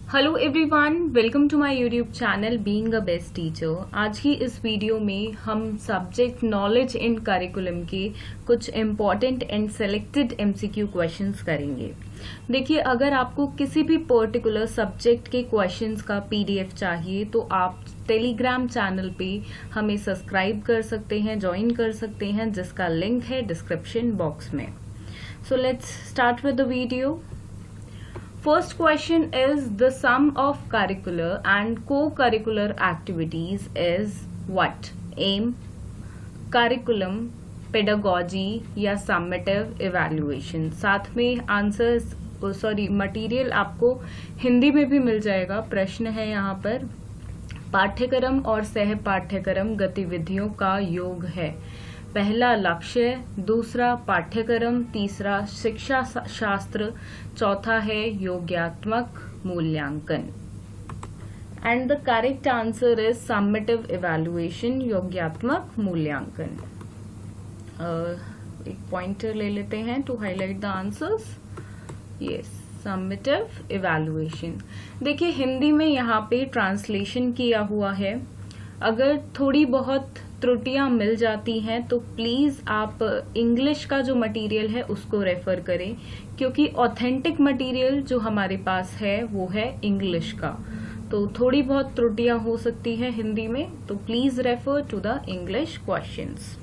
Hello everyone, welcome to my YouTube channel being a best teacher. आज की इस video में हम सब्जेक्ट नॉलेज इन करिकुलम के कुछ important and selected MCQ questions करेंगे। देखिए, अगर आपको किसी भी पर्टिकुलर सब्जेक्ट के क्वेश्चंस का पीडीएफ चाहिए तो आप टेलीग्राम चैनल पे हमें सब्सक्राइब कर सकते हैं, ज्वाइन कर सकते हैं, जिसका लिंक है डिस्क्रिप्शन बॉक्स में। So let's start with the video. First question is the sum of curricular and co-curricular activities is what? Aim, curriculum, pedagogy या summative evaluation। साथ में आंसर्स मटेरियल आपको हिंदी में भी मिल जाएगा। प्रश्न है यहाँ पर, पाठ्यक्रम और सह पाठ्यक्रम गतिविधियों का योग है। पहला लक्ष्य, दूसरा पाठ्यक्रम, तीसरा शिक्षा शास्त्र, चौथा है योग्यात्मक मूल्यांकन। And the correct answer is summative evaluation, योग्यात्मक मूल्यांकन। एक पॉइंटर ले लेते हैं to highlight the answers. Yes, summative evaluation. देखिए, हिंदी में यहाँ पे ट्रांसलेशन किया हुआ है। अगर थोड़ी बहुत त्रुटियां मिल जाती हैं तो प्लीज आप इंग्लिश का जो मटेरियल है उसको रेफर करें, क्योंकि ऑथेंटिक मटेरियल जो हमारे पास है वो है इंग्लिश का। तो थोड़ी बहुत त्रुटियां हो सकती है हिंदी में, तो please refer to the English questions.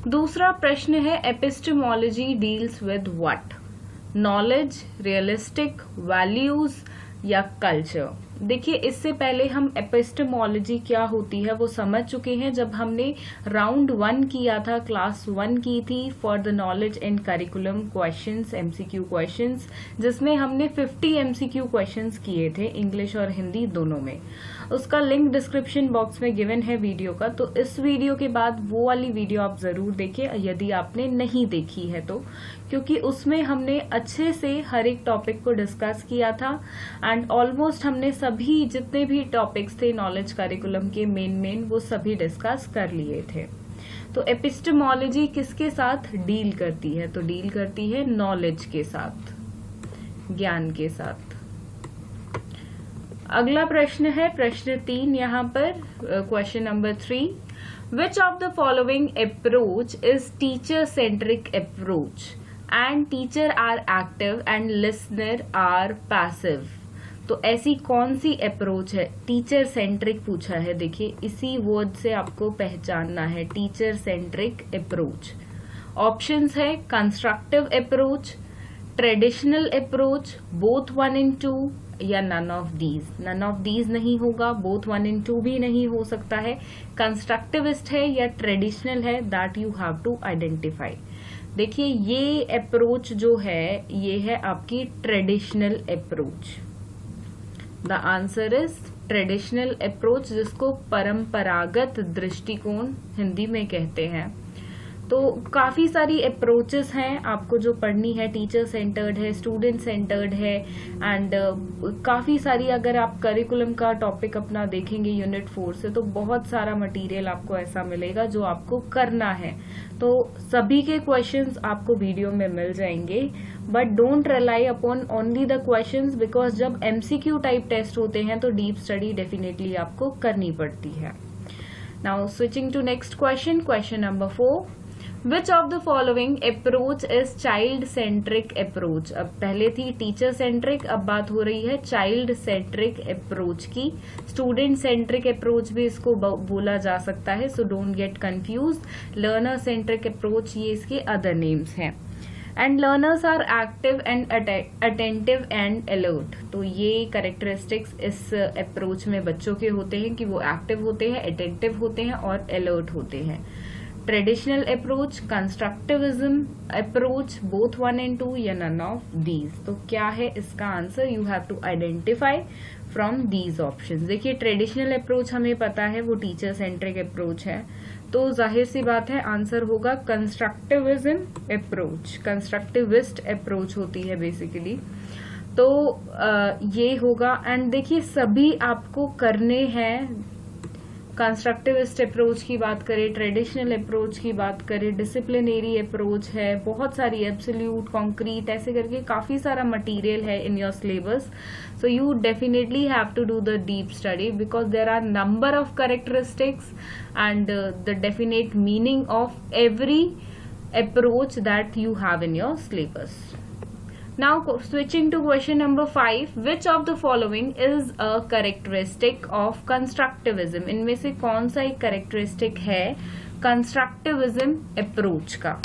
दूसरा प्रश्न है, epistemology deals with what? Knowledge, realistic, values या कल्चर? देखिए, इससे पहले हम एपिस्टेमोलॉजी क्या होती है वो समझ चुके हैं जब हमने राउंड 1 किया था, क्लास 1 की थी for the knowledge and curriculum questions, MCQ questions, जिसमें हमने 50 एमसीक्यू क्वेश्चंस किए थे, इंग्लिश और हिंदी दोनों में। उसका लिंक डिस्क्रिप्शन बॉक्स में गिवन है वीडियो का, तो इस वीडियो के बाद वो वाली वीडियो आप जरूर देखें यदि आपने नहीं देखी है तो, क्योंकि उसमें हमने अच्छे से हर एक टॉपिक को डिस्कस किया था एंड ऑलमोस्ट हमने सभी जितने भी टॉपिक्स थे नॉलेज करिकुलम के मेन वो सभी डिस्कस कर लिए थे। तो एपिस्टेमोलॉजी किसके साथ डील करती है? तो डील करती है नॉलेज के साथ, ज्ञान के साथ। अगला प्रश्न है प्रश्न 3 यहाँ पर, question number 3। Which of the following approach is teacher centric approach and teacher are active and listener are passive? तो ऐसी कौन सी अप्रोच है? टीचर सेंट्रिक पूछा है। देखिए, इसी वर्ड से आपको पहचानना है, टीचर सेंट्रिक अप्रोच। ऑप्शंस है constructive approach, traditional approach, both 1 and 2 या none of these. None of these नहीं होगा, बोथ 1 and 2 भी नहीं हो सकता है। कंस्ट्रक्टिविस्ट है या ट्रेडिशनल है, that you have to identify. देखिए, ये अप्रोच जो है ये है आपकी traditional approach. The answer is traditional approach, जिसको परंपरागत दृष्टिकोण हिंदी में कहते हैं। तो काफी सारी अप्रोचेस हैं आपको जो पढ़नी है। टीचर सेंटर्ड है, स्टूडेंट सेंटर्ड है एंड काफी सारी, अगर आप करिकुलम का टॉपिक अपना देखेंगे यूनिट 4 से, तो बहुत सारा मटेरियल आपको ऐसा मिलेगा जो आपको करना है। तो सभी के क्वेश्चंस आपको वीडियो में मिल जाएंगे, but don't rely upon only the questions, because जब एमसीक्यू टाइप टेस्ट होते हैं तो डीप स्टडी डेफिनेटली आपको करनी पड़ती है। Now switching to next question, question number 4। Which of the following approach is child centric approach? अब पहले थी टीचर सेंट्रिक, अब बात हो रही है चाइल्ड सेंट्रिक अप्रोच की। स्टूडेंट सेंट्रिक अप्रोच भी इसको बोला जा सकता है, so don't get confuse. Learner centric approach, ये इसके अदर नेम्स हैं। And learners are active and attentive and alert. तो ये कैरेक्टरिस्टिक्स इस अप्रोच में बच्चों के होते हैं कि वो एक्टिव होते हैं, अटेंटिव होते हैं और अलर्ट होते हैं। Traditional approach, constructivism approach, both 1 and 2 या नन ऑफ दीज? तो क्या है इसका answer? You have to identify from these options. देखिए, ट्रेडिशनल अप्रोच हमें पता है वो टीचर सेंट्रिक अप्रोच है, तो जाहिर सी बात है आंसर होगा कंस्ट्रक्टिविज्म अप्रोच। कंस्ट्रक्टिविस्ट अप्रोच होती है बेसिकली, तो ये होगा। एंड देखिए, सभी आपको करने हैं कंस्ट्रक्टिविस्ट अप्रोच की बात करें, ट्रेडिशनल अप्रोच की बात करें, डिसिप्लिनरी अप्रोच है, बहुत सारी एब्सोल्यूट, कॉन्क्रीट, ऐसे करके काफी सारा मटेरियल है इन your syllabus. So you definitely have to do the deep study because there are number of characteristics and the definite meaning of every approach that you have in your syllabus. Now switching to question number 5, which of the following is a characteristic of constructivism? इनमें से कौन सा एक characteristic है constructivism approach का?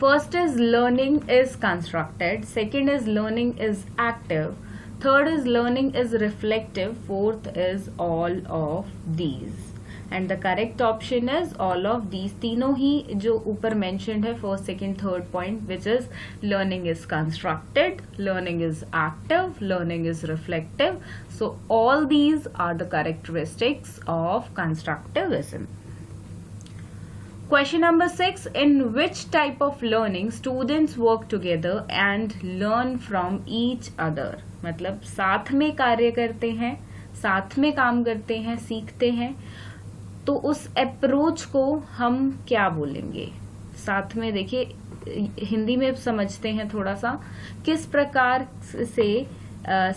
First is learning is constructed, second is learning is active, third is learning is reflective, fourth is all of these. And the correct option is all of these. तीनों ही जो ऊपर mentioned है, first, second, third point, which is learning is constructed, learning is active, learning is reflective. So all these are the characteristics of constructivism. Question number 6, in which type of learning students work together and learn from each other? मतलब साथ में कार्य करते हैं, साथ में काम करते हैं, सीखते हैं, तो उस अप्रोच को हम क्या बोलेंगे? साथ में देखिए हिंदी में समझते हैं थोड़ा सा, किस प्रकार से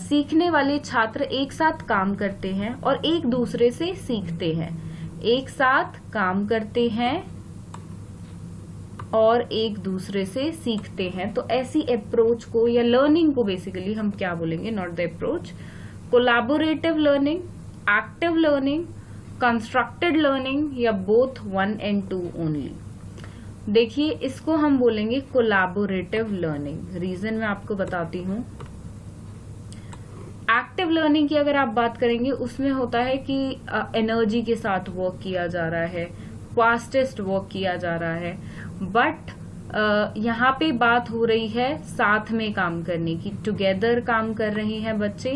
सीखने वाले छात्र एक साथ काम करते हैं और एक दूसरे से सीखते हैं, एक साथ काम करते हैं और एक दूसरे से सीखते हैं. तो ऐसी अप्रोच को या लर्निंग को बेसिकली हम क्या बोलेंगे? Not the approach. Collaborative learning, active learning, constructed learning या बोथ 1 and 2 ओनली? देखिए इसको हम बोलेंगे कोलैबोरेटिव लर्निंग. रीजन मैं आपको बताती हूँ. एक्टिव लर्निंग की अगर आप बात करेंगे उसमें होता है कि एनर्जी के साथ वर्क किया जा रहा है, फास्टेस्ट वर्क किया जा रहा है, बट यहाँ पे बात हो रही है साथ में काम करने की. टुगेदर काम कर रहे हैं बच्चे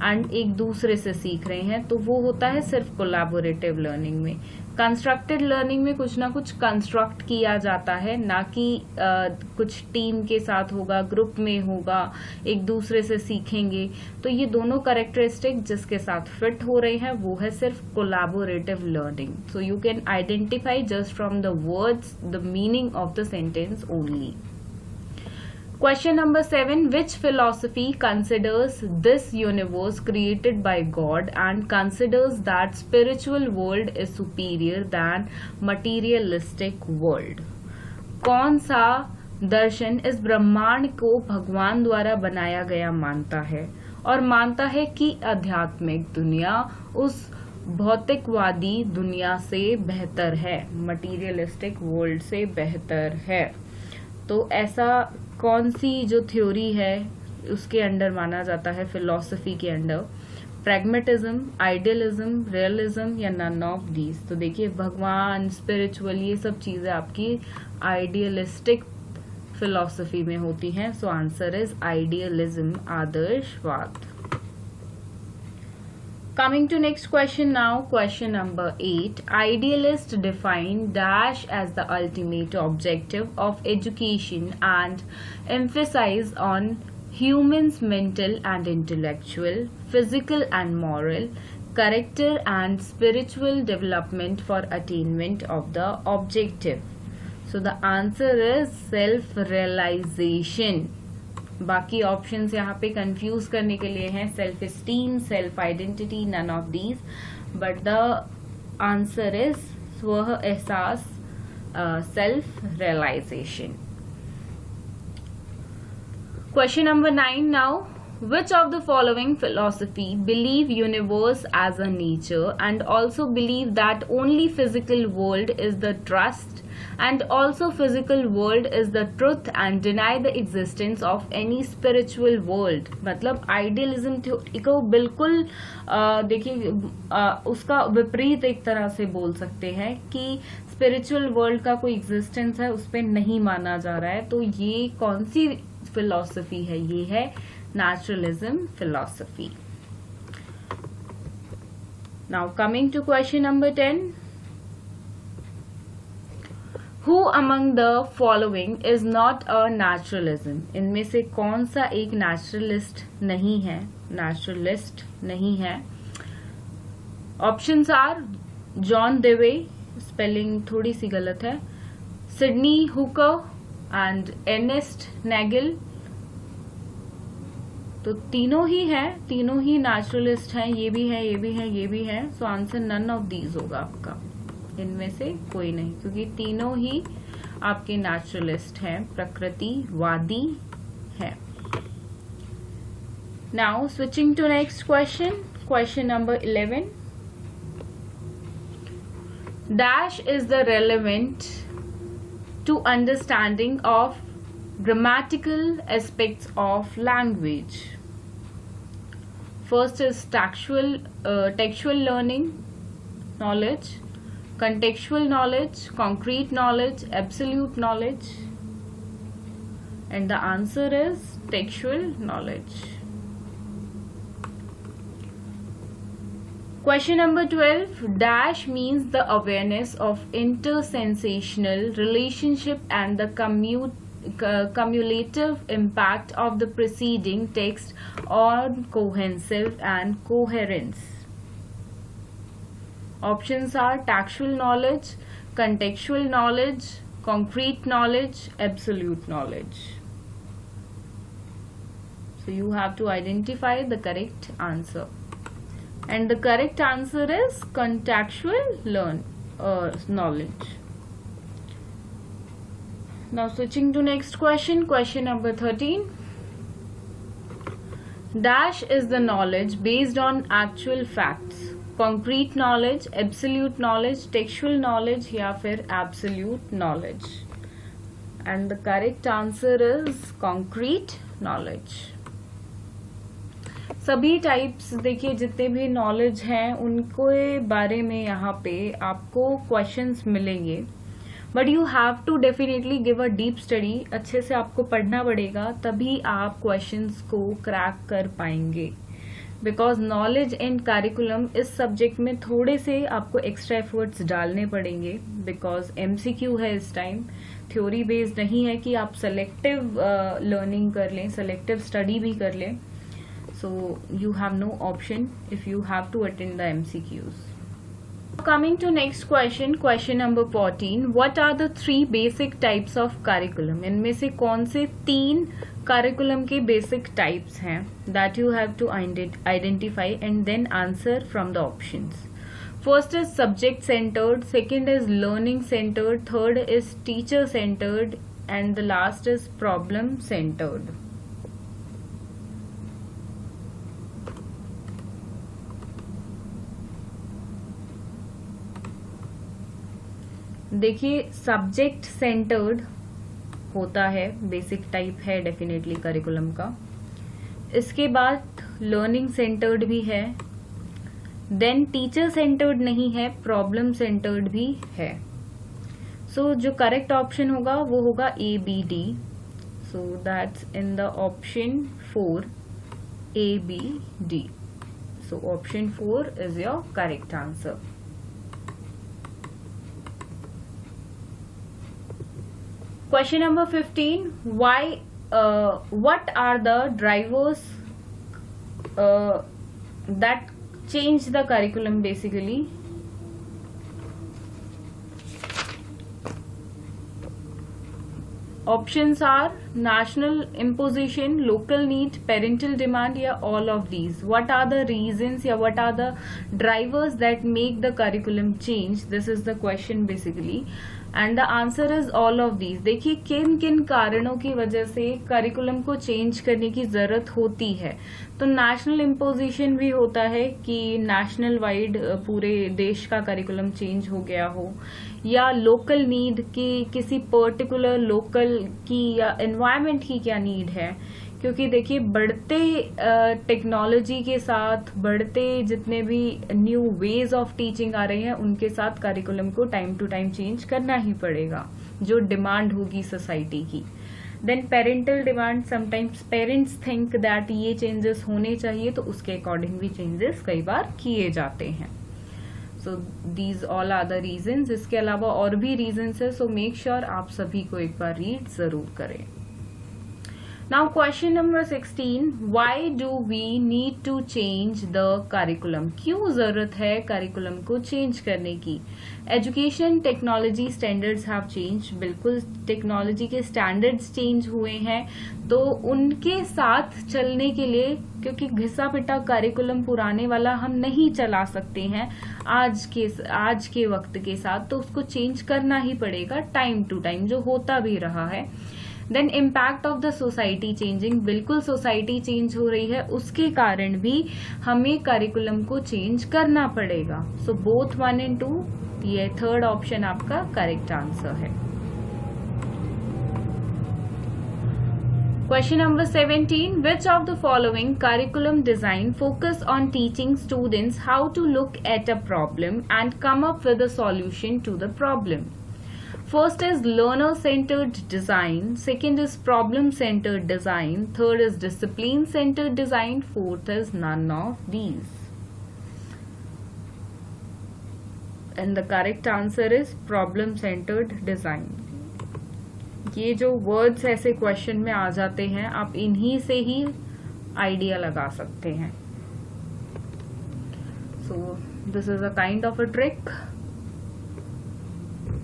एंड एक दूसरे से सीख रहे हैं, तो वो होता है सिर्फ कोलैबोरेटिव लर्निंग में. कंस्ट्रक्टेड लर्निंग में कुछ ना कुछ कंस्ट्रक्ट किया जाता है, ना कि कुछ टीम के साथ होगा, ग्रुप में होगा, एक दूसरे से सीखेंगे. तो ये दोनों कैरेक्टरिस्टिक जिसके साथ फिट हो रहे हैं वो है सिर्फ collaborative learning. So you can identify just from the words the meaning of the sentence only. Question number 7, which philosophy considers this universe created by God and considers that spiritual world is superior than materialistic world? कौन सा दर्शन इस ब्रह्मांड को भगवान द्वारा बनाया गया मानता है और मानता है कि आध्यात्मिक दुनिया उस भौतिकवादी दुनिया से बेहतर है, मटीरियलिस्टिक वर्ल्ड से बेहतर है? तो ऐसा कौन सी जो थ्योरी है उसके अंडर माना जाता है, फिलॉसफी के अंडर? प्रैग्मेटिज्म, आइडियलिज्म, रियलिज्म या नन ऑफ दीज? तो देखिए भगवान, स्पिरिचुअल, ये सब चीजें आपकी आइडियलिस्टिक फिलॉसफी में होती हैं. सो आंसर इज आइडियलिज्म, आदर्शवाद. Coming to next question now, question number 8. Idealists define dash as the ultimate objective of education and emphasize on humans' mental and intellectual, physical and moral, character and spiritual development for attainment of the objective. So the answer is self-realization. बाकी options यहाँ पे confuse करने के लिए हैं. Self esteem, self identity, none of these, but the answer is स्व एहसास, self realization. Question number 9 now. Which of the following philosophy believe universe as a nature and also believe that only physical world is the trust and also physical world is the truth and deny the existence of any spiritual world? मतलब idealism theory को बिल्कुल देखिए उसका विपरीत एक तरह से बोल सकते हैं कि स्पिरिचुअल वर्ल्ड का कोई एग्जिस्टेंस है उस पर नहीं माना जा रहा है. तो ये कौन सी फिलॉसफी है? ये है naturalism philosophy. Now coming to question number 10. Who among the following is not a naturalism? इनमें से कौन सा एक नेचुरलिस्ट नहीं है? ऑप्शंस आर जॉन डेवे, स्पेलिंग थोड़ी सी गलत है, Sydney Hooker and earnest Naegele. तो तीनों ही हैं, तीनों ही नेचुरलिस्ट हैं, ये भी है, ये भी है, ये भी है। So answer none of these होगा आपका, इनमें से कोई नहीं, क्योंकि तीनों ही आपके नेचुरलिस्ट हैं, प्रकृतिवादी हैं। Now switching to next question, question number 11। Dash is the relevant to understanding of grammatical aspects of language. First is textual learning knowledge, contextual knowledge, concrete knowledge, absolute knowledge, and the answer is textual knowledge. Question number 12. Dash means the awareness of intersensational relationship and the cumulative impact of the preceding text on cohesive and coherence. Options are textual knowledge, contextual knowledge, concrete knowledge, absolute knowledge. So you have to identify the correct answer. And the correct answer is contextual knowledge. Now switching to next question, question number 13. Dash is the knowledge based on actual facts, concrete knowledge, absolute knowledge, textual knowledge या फिर absolute knowledge. And the correct answer is concrete knowledge. सभी types देखिए, जितने भी knowledge हैं उनके बारे में यहाँ पे आपको क्वेश्चंस मिलेंगे, but you have to definitely give a deep study. अच्छे से आपको पढ़ना पड़ेगा, तभी आप क्वेश्चंस को क्रैक कर पाएंगे। बिकॉज नॉलेज एंड करिकुलम इस सब्जेक्ट में थोड़े से आपको एक्स्ट्रा एफर्ट्स डालने पड़ेंगे, बिकॉज MCQ है इस टाइम, थ्योरी बेस्ड नहीं है कि आप सेलेक्टिव लर्निंग कर लें, सेलेक्टिव स्टडी भी कर लें। So you have no option if you have to attend the MCQs. Coming to next question, question number 14. What are the 3 basic types of curriculum? इनमें से कौन से 3 curriculum के basic types हैं that you have to identify and then answer from the options. First is subject centered, second is learning centered, third is teacher centered, and the last is problem centered. देखिए, subject centred होता है, basic type है definitely curriculum का। इसके बाद learning centred भी है, then teacher centred नहीं है, प्रॉब्लम सेंटर्ड भी है। सो जो करेक्ट ऑप्शन होगा वो होगा ABD। So that's in the option 4, ABD। So option 4 is your correct answer. Question number 15. What are the drivers that change the curriculum basically? Options are national imposition, local need, parental demand या all of these. What are the reasons या what are the drivers that make the curriculum change? This is the question basically. And the answer is all of these. देखिए, किन किन कारणों की वजह से curriculum को चेंज करने की जरूरत होती है। तो नेशनल इम्पोजिशन भी होता है कि नेशनल वाइड पूरे देश का करिकुलम चेंज हो गया हो, या लोकल नीड की किसी पर्टिकुलर लोकल की या एनवायरनमेंट की क्या नीड है। क्योंकि देखिए, बढ़ते टेक्नोलॉजी के साथ, बढ़ते जितने भी न्यू वेज ऑफ टीचिंग आ रहे हैं, उनके साथ करिकुलम को टाइम टू टाइम चेंज करना ही पड़ेगा, जो डिमांड होगी सोसाइटी की। Then parental demand, sometimes parents think that ये चेंजेस होने चाहिए, तो उसके अकॉर्डिंग भी चेंजेस कई बार किए जाते हैं। So these all are the reasons. इसके अलावा और भी रीजंस है, सो मेक श्योर आप सभी को एक बार रीड जरूर करें। Now question number 16, why do we need to change the curriculum? क्यों जरूरत है curriculum को change करने की? Education technology standards have changed. बिल्कुल technology के standards change हुए हैं, तो उनके साथ चलने के लिए, क्योंकि घिसा पिटा curriculum पुराने वाला हम नहीं चला सकते हैं आज के वक्त के साथ, तो उसको change करना ही पड़ेगा time to time, जो होता भी रहा है. Then impact of the society changing, बिल्कुल सोसाइटी चेंज हो रही है, उसके कारण भी हमें करिकुलम को चेंज करना पड़ेगा. सो बोथ 1 and 2, ये थर्ड ऑप्शन आपका करेक्ट आंसर है. Question number 17, which of the following curriculum design focus on teaching students how to look at a problem and come up with a solution to the problem? First is learner-centered design, second is problem-centered design, third is discipline-centered design, fourth is none of these. And the correct answer is problem-centered design. ये जो words ऐसे question में आ जाते हैं, आप इन्हीं से ही idea लगा सकते हैं. So this is a kind of a trick.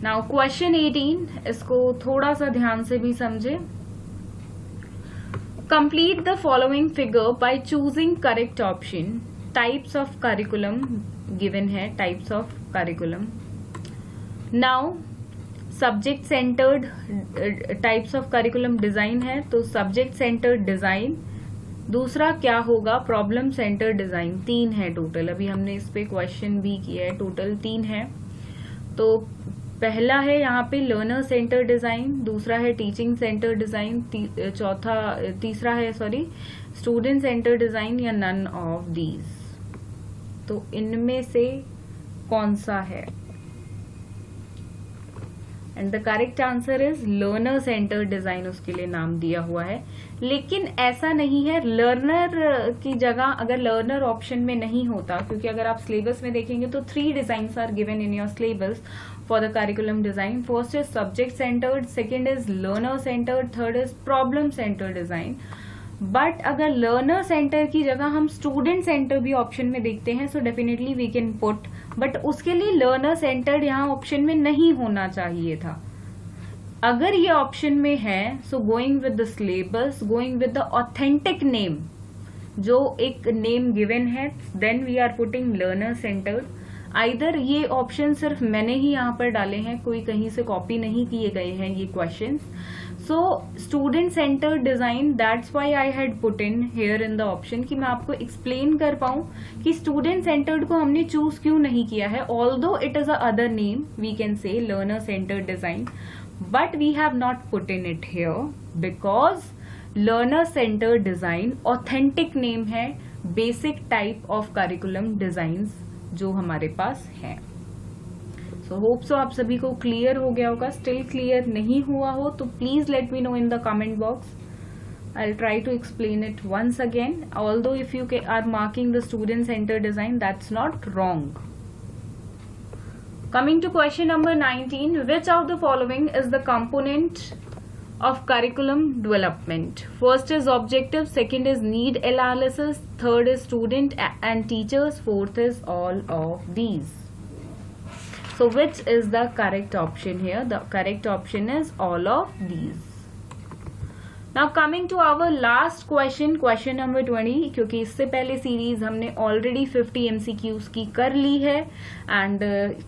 Now question 18, इसको थोड़ा सा ध्यान से भी समझे. Complete the following figure by choosing correct option. Types of curriculum given है, types of curriculum. Now subject centered types of curriculum design है, तो subject centered design. दूसरा क्या होगा? Problem centred design. 3 है टोटल, अभी हमने इस पे क्वेश्चन भी किया है, टोटल 3 है. तो पहला है यहाँ पे लर्नर सेंटर डिजाइन, दूसरा है टीचिंग सेंटर डिजाइन, तीसरा है स्टूडेंट सेंटर डिजाइन या नन ऑफ दीज. तो इनमें से कौन सा है? And the correct answer is learner centre design, उसके लिए नाम दिया हुआ है. लेकिन ऐसा नहीं है, लर्नर की जगह अगर लर्नर ऑप्शन में नहीं होता, क्योंकि अगर आप सिलेबस में देखेंगे तो 3 designs are given in your syllabus for the curriculum design. First is subject centered, second is learner centered, third is problem centered design. But अगर learner center की जगह हम student center भी ऑप्शन में देखते हैं, so definitely we can put, but उसके लिए learner centered यहाँ ऑप्शन में नहीं होना चाहिए था. अगर ये ऑप्शन में है, so going with the syllabus, going with the authentic name, जो एक नेम गिवन है, then we are putting learner centered. Either ये ऑप्शन सिर्फ मैंने ही यहाँ पर डाले हैं, कोई कहीं से कॉपी नहीं किए गए हैं ये questions. So student centred design, that's why I had put in here in the option, कि मैं आपको एक्सप्लेन कर पाऊं कि स्टूडेंट सेंटर्ड को हमने चूज क्यों नहीं किया है. Although it is a other name, we can say learner centered design, but we have not put in it here because learner centered design authentic name है basic type of curriculum designs जो हमारे पास है. So hope so आप सभी को clear हो गया होगा. स्टिल क्लियर नहीं हुआ हो तो please let me know in the comment box. I will try to explain it once again. Although if you are marking the student center design, that's not wrong. Coming to question number 19, which of the following is the component of curriculum development? First is objective, second is need analysis, third is student and teachers, fourth is all of these. So which is the correct option here? The correct option is all of these. Now coming to our last question, question number 20, क्योंकि इससे पहले series हमने already 50 MCQs की कर ली है and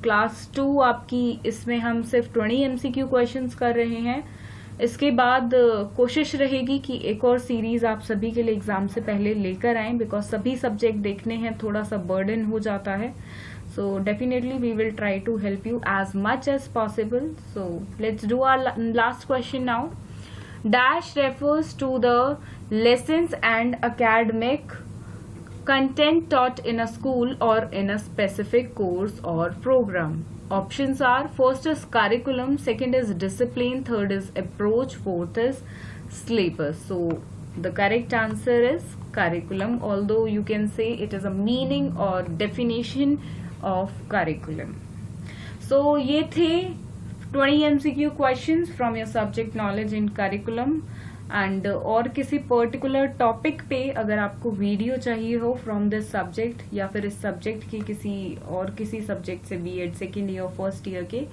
class 2 आपकी, इसमें हम सिर्फ 20 MCQ क्वेश्चंस कर रहे हैं. इसके बाद कोशिश रहेगी कि एक और सीरीज आप सभी के लिए एग्जाम से पहले लेकर आएं, बिकॉज सभी सब्जेक्ट देखने हैं, थोड़ा सा बर्डन हो जाता है. So definitely we will try to help you as much as possible. So let's do our last question now. Dash refers to the lessons and academic content taught in a school or in a specific course or program. Options are, first is curriculum, second is discipline, third is approach, fourth is syllabus. So the correct answer is curriculum, although you can say it is a meaning or definition of curriculum. So ये थे 20 MCQ questions from your subject knowledge in curriculum. And और किसी particular topic पे अगर आपको video चाहिए हो from this subject या फिर इस सब्जेक्ट की किसी सब्जेक्ट से B Ed second year first year के,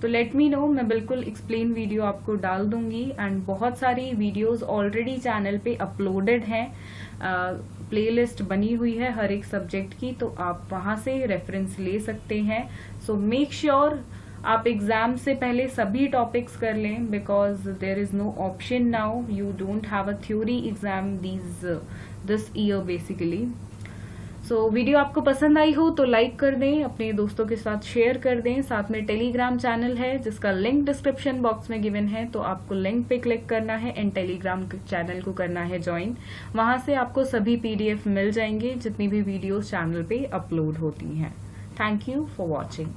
तो लेट मी नो, मैं बिल्कुल एक्सप्लेन वीडियो आपको डाल दूंगी। एंड बहुत सारी वीडियोस ऑलरेडी चैनल पे अपलोडेड हैं, प्लेलिस्ट बनी हुई है हर एक सब्जेक्ट की, तो आप वहां से रेफरेंस ले सकते हैं। सो मेक श्योर आप एग्जाम से पहले सभी टॉपिक्स कर लें, because there is no option now, you don't have a theory exam this year basically. So video आपको पसंद आई हो तो लाइक कर दें, अपने दोस्तों के साथ शेयर कर दें। साथ में टेलीग्राम चैनल है जिसका लिंक डिस्क्रिप्शन बॉक्स में गिवन है, तो आपको लिंक पे क्लिक करना है एंड टेलीग्राम चैनल को करना है ज्वाइन। वहां से आपको सभी PDF मिल जाएंगे जितनी भी वीडियोस चैनल पे अपलोड होती हैं। Thank you for watching.